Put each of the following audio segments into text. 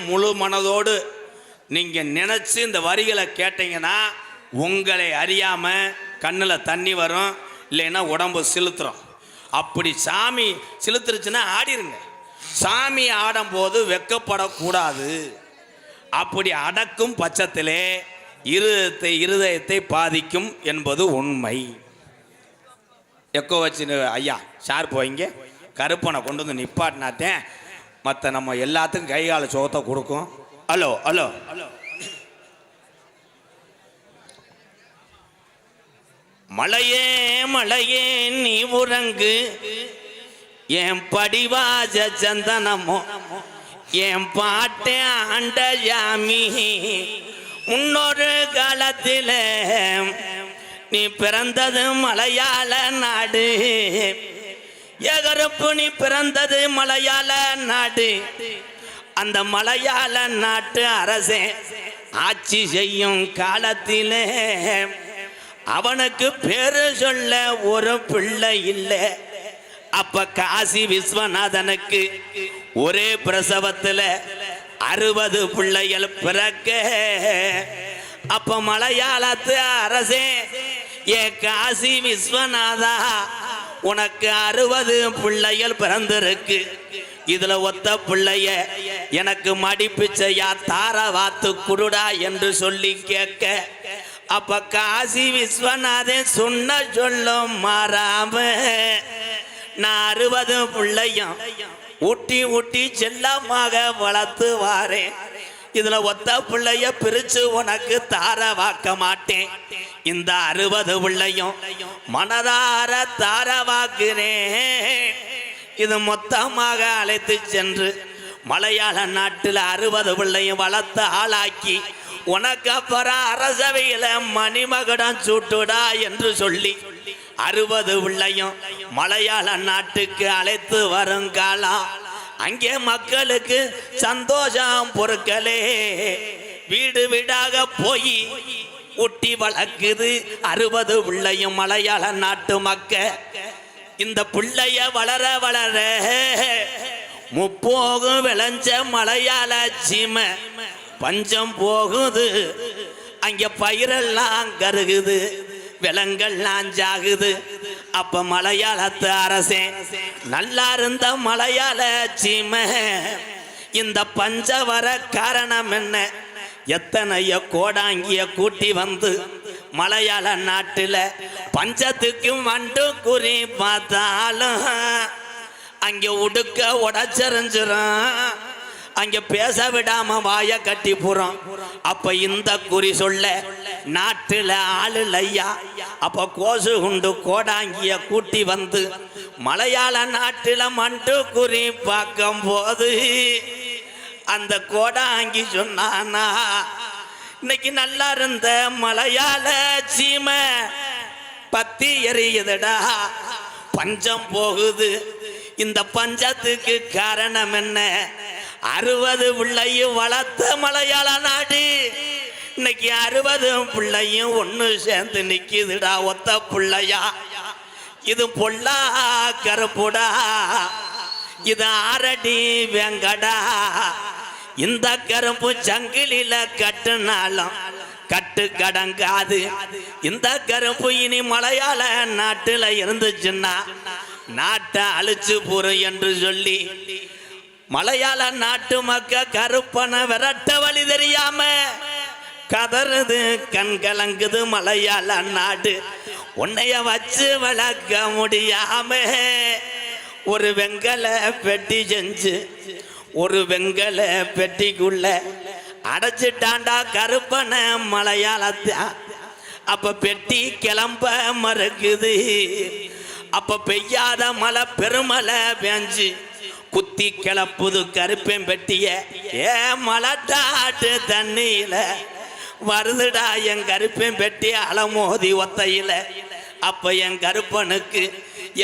முழு மனதோடு நீங்கள் நினச்சி இந்த வரிகளை கேட்டீங்கன்னா உங்களை அறியாமல் கண்ணில் தண்ணி வரும், இல்லைன்னா உடம்பு சிலுத்துறோம். அப்படி சாமி சிலுத்துருச்சுன்னா ஆடிருங்க. சாமி ஆடும்போது வெக்கப்படக்கூடாது. அப்படி அடக்கும் பட்சத்திலே இருதயத்தை பாதிக்கும் என்பது உண்மை. எக்கோ வச்சு ஐயா ஷார்ப் வைங்க. கருப்பனை கொண்டு வந்து நிப்பாட்டினாத்தேன் மற்ற நம்ம எல்லாத்துக்கும் கைகால சோகத்தை கொடுக்கும். Hello hello hello. மலையே மலையே நீ உறங்கு, என் படிவாஜ சந்தனமோ என் பாட்டே ஆண்ட ஜாமி. முன்னொரு காலத்தில் நீ பிறந்தது மலையாள நாடு, ஏகருப்பு நீ பிறந்தது மலையாள நாடு. அந்த மலையாள நாட்டு அரசே ஆட்சி செய்யும் காலத்திலே அவனுக்கு பேரு சொல்ல ஒரு பிள்ளை இல்லை. அப்ப காசி விஸ்வநாதனுக்கு ஒரே பிரசவத்தில் 60 பிள்ளைகள் பிறக்க, அப்ப மலையாளத்து அரசே ஏ காசி விஸ்வநாதா உனக்கு 60 பிள்ளைகள் பிறந்திருக்கு. இதுல ஒத்த பிள்ளைய எனக்கு மடிப்பிச்சையா தார வாத்து குடுடா என்று சொல்லி கேட்க, அப்ப காசி விஸ்வநாதன் சொன்ன சொல்லும் மாறாம நான் 60 பிள்ளையும் ஊட்டி ஊட்டி செல்லமாக வளர்த்து வாரேன். இதுல ஒத்த பிள்ளைய பிரிச்சு உனக்கு தார வாக்க மாட்டேன். இந்த 60 பிள்ளையும் மனதார தார வாக்குறேன். இது மொத்தமாக அழைத்து சென்று மலையாள நாட்டில் 60 பிள்ளையும் வளர்த்த ஆளாக்கி உனக்கு அப்புறம் அரசவையில மணிமகுடம் சூட்டுடா என்று சொல்லி 60 பிள்ளையும் மலையாள நாட்டுக்கு அழைத்து வருங்காலம். அங்கே மக்களுக்கு சந்தோஷம் பொறுக்கலே வீடு வீடாக போய் ஊட்டி வளர்க்குது 60 பிள்ளையும் மலையாள நாட்டு மக்க. இந்த பிள்ளைய வளர வளர முப்போகும் விளைஞ்ச மலையாள சீமை பஞ்சம் போகுது. அங்க பயிரெல்லாம் கருகுது, விலங்கெல்லாம் ஜாகுது. அப்ப மலையாளத்து அரசே நல்லா இருந்த மலையாள சீமை இந்த பஞ்ச வர காரணம் என்ன? எத்தனைய கோடாங்கிய கூட்டி வந்து மலையாள நாட்டில் பஞ்சத்துக்கு வண்டு குறி பார்த்தாலும் அங்கே உடுக்க உடச்சரிஞ்சிரும், அங்க பேச விடாம வாய கட்டி போறோம். அப்ப இந்த குறி சொல்ல நாட்டுல ஆளு இல்லையா. அப்ப கோசு குண்டு கோடாங்கிய கூட்டி வந்து மலையாள நாட்டுல மண்டு குறி பார்க்கும் போது அந்த கோடாங்கி சொன்னானா, இன்னைக்கு நல்லா இருந்த மலையாள சீமை பத்தி எரியுதுடா, பஞ்சம் போகுது. இந்த பஞ்சத்துக்கு காரணம் என்ன? 60 பிள்ளையும் வளர்த்த மலையாள நாடு இன்னைக்கு 60 பிள்ளையும் ஒன்று சேர்ந்து நிக்குதுடா ஒத்த பிள்ளையா. இது பொல்லா கருப்புடா, இது ஆரடி வெங்கடா. இந்த கருப்பு சங்கிலில கட்டுனாலும் கட்டு கடங்காது. இந்த கருப்பு இனி மலையாள நாட்டுல இருந்துச்சுன்னா நாட்டை அழிச்சு போறோம் என்று சொல்லி மலையாள நாட்டு மக்க கருப்பனை விரட்ட வழி தெரியாம கதறுது, கண் கலங்குது மலையாள நாடு. உன்னைய வச்சு வளர்க்க முடியாம ஒரு வெங்கல பெட்டி செஞ்சு ஒரு வெங்கல பெட்டிக்குள்ள அடைச்சிட்டாண்டா கருப்பனை மலையாளத்தை. அப்ப பெட்டி கிளம்ப மறுக்குது. அப்ப பெய்யாத மழை பெருமழை பெஞ்சு குத்தி கிளப்புது கருப்பேன் பெட்டிய. ஏ மலட்டாட்டு தண்ணியில வருதுடா என் கருப்பேன் பெட்டி அலமோதி ஒத்தையில. அப்ப என் கருப்பனுக்கு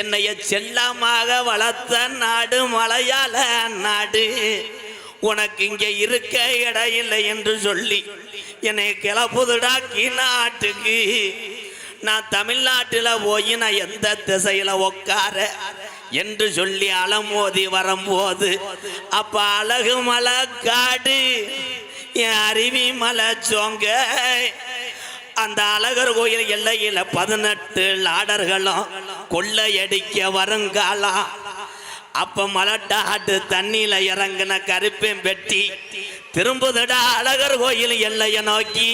என்னைய செல்லமாக வளர்த்த நாடு மலையாள நாடு, உனக்கு இங்க இருக்க இடம் இல்லை என்று சொல்லி என்னை கிளப்புதுடா நாட்டுக்கு. நான் தமிழ்நாட்டில் போய் நான் எந்த திசையில உட்கார என்று சொல்லி அலமோதி வரும்போது அப்ப அழகு மலை காடு என் அருவி மலை சோங்க அந்த அழகர் கோயில் எல்லையில 18 லாடர்களும் கொள்ளையடிக்க வருங்காலம். அப்ப மலட்டாட்டு தண்ணியில இறங்கின கருப்பேன் வெட்டி திரும்புதடா அழகர் கோயில் எல்லைய நோக்கி.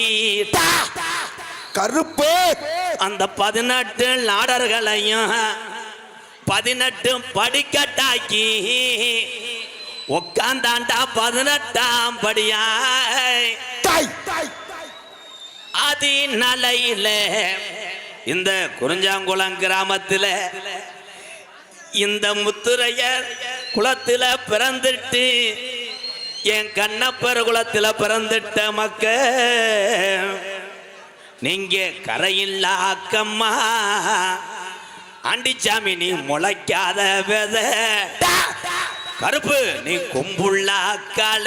கருப்பு அந்த 18 லாடர்களையும் 18 படிக்கட்டாக்கி உட்காந்தாண்டா 18ஆம் படியாய் ஆதி நலையில இந்த குறிஞ்சாங்குளம் கிராமத்தில் இந்த முத்துரையர் குளத்தில் பிறந்துட்டு என் கண்ணப்பர் குளத்தில் பிறந்துட்ட மக்க நீங்க கரையில்லா அக்கம்மா ஆண்டிச்சாமி நீ முளைக்காத வித கருப்பு நீ கொம்புள்ள அக்கால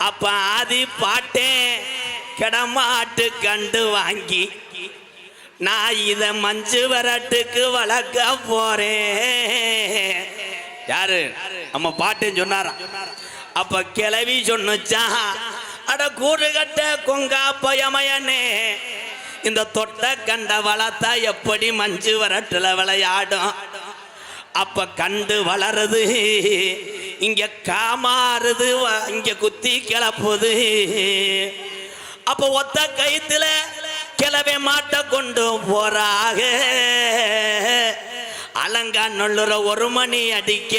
அப்ப ஆதி பாட்டேன் கிடமாட்டு கண்டு வாங்கி நான் இத மஞ்சு வரட்டுக்கு வளர்க்க போறேன். யாரு நம்ம பாட்டேன்னு சொன்னாரா? அப்ப கிளவி சொன்னுச்சா அட கூடு கட்ட கொங்கா பயமயனே இந்த தொட்ட கண்ட வளர்த்தா எப்படி மஞ்சு வரட்டுல விளையாடும். அப்ப கண்டு வளருது இங்க காமாறுது இங்க குத்தி கிளப்புது. அப்ப ஒத்த கைத்துல கிளவே மாட்ட கொண்டு போறாக அலங்கா நொல்லுற 1 மணி அடிக்க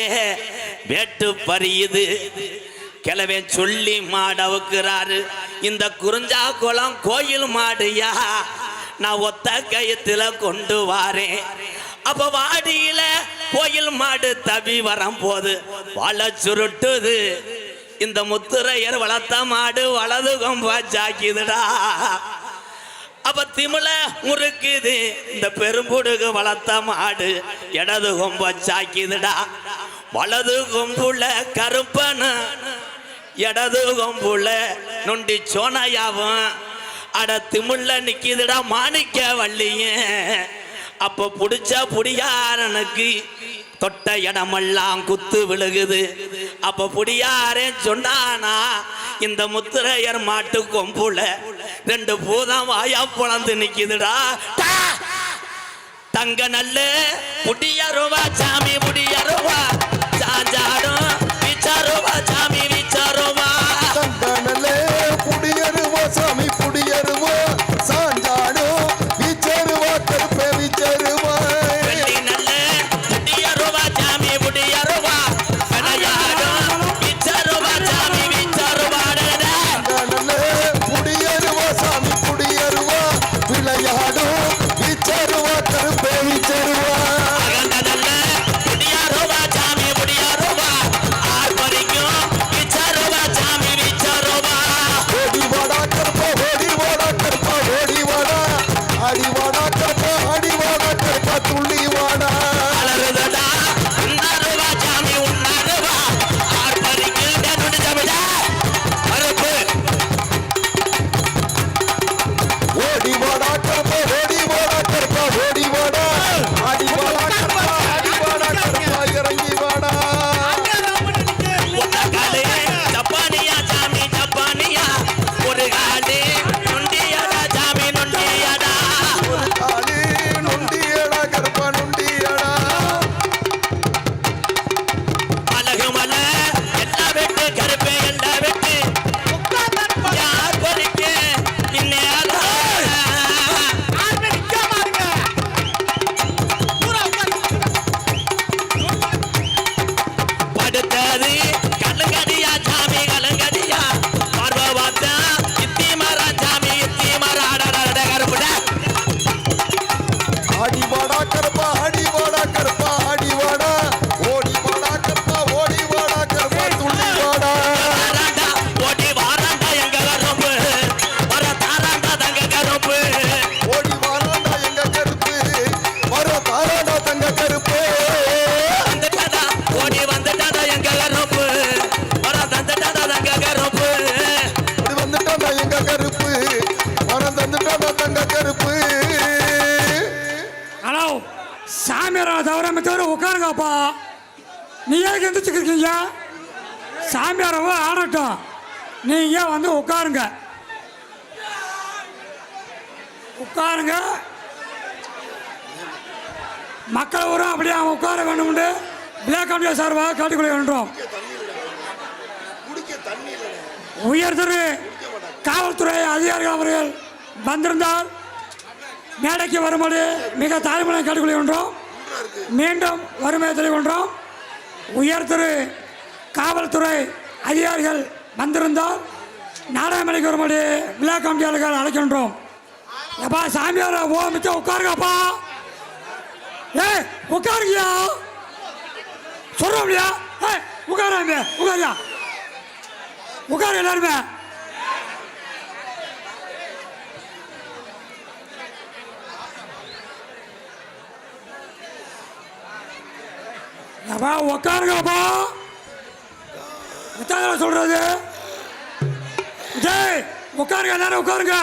வேட்டு பறியுது. கிளவே சொல்லி மாடவுக்குறாரு இந்த குறிஞ்சா குளம் கோயில் மாடுயா நான் ஒத்த கயத்துல கொண்டு வாரேன். அப்ப வாடியில கோயில் மாடு தவி வரும் போது வள சுருட்டுது. இந்த முத்துரையர் வளர்த்த மாடு வலது கொம்பா ஜாக்கிதுடா. அப்ப திமிழ முறுக்குது இந்த பெரும்புடுகு வளர்த்த மாடு இடது கொம்ப சாக்கிதுடா. வலது கொம்புல கருப்பனு இடது கொம்புல நொண்டி சோனையாவும் அட திமுள்ள நிக்குதுடா மாணிக்க வள்ளிய. அப்ப புடிச்ச புடியாரனுக்கு தொட்ட இடமெல்லாம் குத்து விழுகுது. அப்ப புடியாரே சொன்னானா இந்த முத்துரையர் மாட்டு கொம்புல 2 பூதம் வாயா பொழந்து நிக்குதுடா. தங்க நல்ல புடியருவா சாமி புடியருவா சாஞ்சாடும் விச்சாருவா சாமி விச்சாருவா. தங்க நல்ல புடியருவா சாமி புடியருவா சாஞ்சாடும் விச்சாருவா கருப்பே விச்சாருவா. வெள்ளி நல்ல புடியருவா சாமி புடியருவா விளையாடும் விச்சாருவா சாமி விச்சாருவா. தங்க நல்ல புடியருவா சாமி புடியருவா விளையாடும் விச்சாருவா கருப்பே விச்சாருவா. புடியருவா சாமி புடியருவா சாமியாரா தவிர உட்காருங்கப்பா. நீ ஏன் எந்திரிச்சுக்கிறீங்க? சாமியாரவோ ஆடட்டும், நீங்க வந்து உட்காருங்க. உட்காருங்க. மக்கள் ஊரும் அப்படியே அவன் உட்கார வேண்டும் என்று பிளாக் கமிட்டி சார்பாக காட்டிக்கொள்கின்றோம். உயர்திரு காவல்துறை அதிகாரிகள் அவர்கள் வந்திருந்தால் மேடைக்கு வரும்படி மிக தாழ்மையை கேட்டுக்கொள்கின்றோம். மீண்டும் வறுமையை தெரிவிக்கின்றோம். உயர்திரு காவல்துறை அதிகாரிகள் வந்திருந்தால் நாடாமலைக்கு வரும்படி பிளாக் கமிட்டியாளர்கள் அழைக்கின்றோம். எப்பா சாமியார ஓ மிச்சம் உட்காருங்கப்பா. ஏய் உட்காருங்கயா, சொல்றோம் இல்லையா? ஏய் உட்காராங்க, உட்காரியா, உட்காரு எல்லாருமே. அப்பா உட்காருங்கப்பா. உட்கார சொல்றது ஜெய், உட்காருங்க எல்லாரும் உட்காருங்க.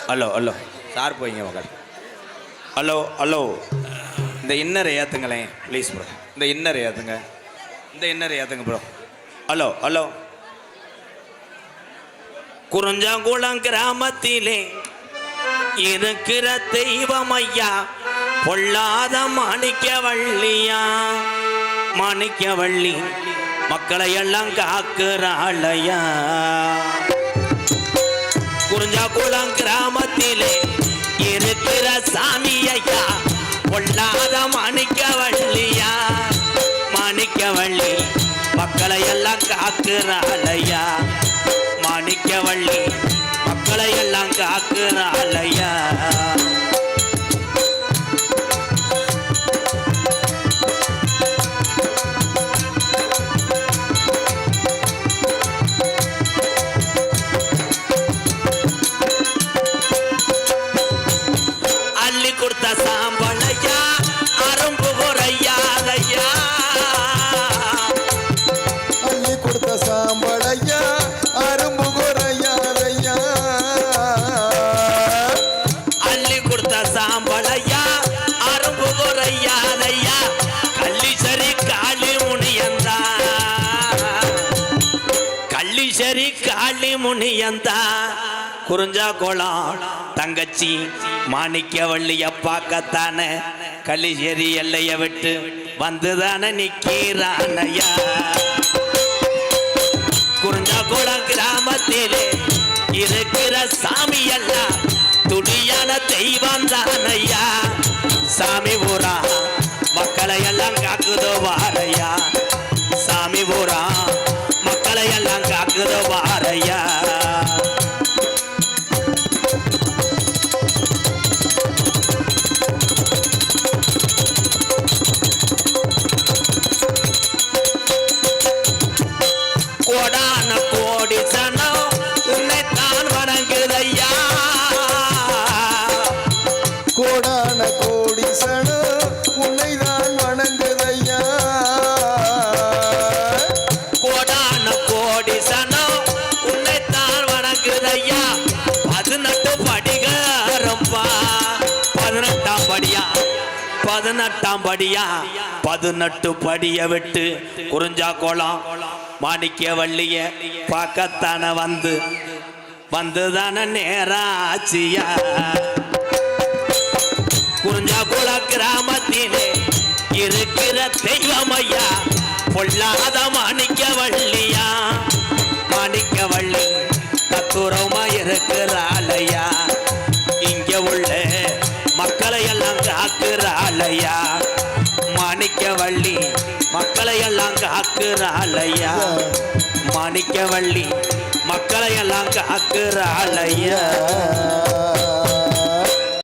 ஹலோ ஹலோ சார் போய்ங்க மகள். ஹலோ ஹலோ, இந்த இன்னரை ஏற்றுங்களேன் ப்ளீஸ் ப்ரோ. இந்த இன்னரை ஏற்றுங்க, இந்த இன்னரை ஏற்றுங்க ப்ரோ. Hello hello. குறிஞ்சாங்குளம் கிராமத்திலே இருக்கிற தெய்வம் ஐயா பொல்லாத மாணிக்கவள்ளியா. மாணிக்கவள்ளி மக்களை எல்லாம் காக்குறாளையா. குறிஞ்சாங்குளம் கிராமத்திலே இருக்கிற சாமி ஐயா பொல்லாத மாணிக்கவள்ளியா. மாணிக்கவள்ளி மக்களை எல்லாம் காக்குறாளையா. மாணிக்கவள்ளி மக்களை எல்லாம் காக்குறாளையா. அள்ளி கொடுத்த சாம்பளையா அரும்பு குறையாதையா. அள்ளி கொடுத்த சாம்பளையா அரும்பு குறையாதையா. அள்ளி கொடுத்த சாம்பளையா அரும்பு குறையாதையா. கள்ளிசரி காளி முனியந்தா. கள்ளிசரி காளி முனியந்தா. குறிஞ்சாங்குளம் தங்கச்சி மாணிக்கவள்ளிய பார்க்கத்தானே கள்ளிசேரி எல்லைய விட்டு வந்துதானே நிக்கிறானையா. குறிஞ்சாங்குளம் கிராமத்திலே இருக்கிற சாமி எல்லாம் துடியான தெய்வம் தானையா. சாமி ஊரா மக்களை எல்லாம் காக்குதோ வாரையா. சாமி ஊரா மக்களை எல்லாம் காக்குதோ வாரையா. கோடான கோடி சனம் உன்னைத்தான் வணங்குதையா. கோடான கோடி சனம் உன்னைதான் வணங்குதையா. கோடான கோடி சனம் உன்னைத்தான் வணங்குதையா. 18 படிகாரம்பா. 18ஆம் படியா 18ஆம் படியா 18 படிய விட்டு குறிஞ்சாங்குளம் மாணிக்கவள்ளிய பார்க்கத்தான வந்துதான நேராச்சியா. குறிஞ்சாங்குளம் கிராமத்திலே இருக்கிற தெய்வமையா பொல்லாத மாணிக்கவள்ளியா. மாணிக்கவள்ளி தத்துரமா இருக்கிறாளையா. இங்க உள்ள மக்களை எல்லாம் காக்குறாளையா. மாணிக்கவள்ளி மக்களை எல்லாம் காக்குறாளையா. மாணிக்கவள்ளி மக்களை எல்லாம் காக்குறாளையா.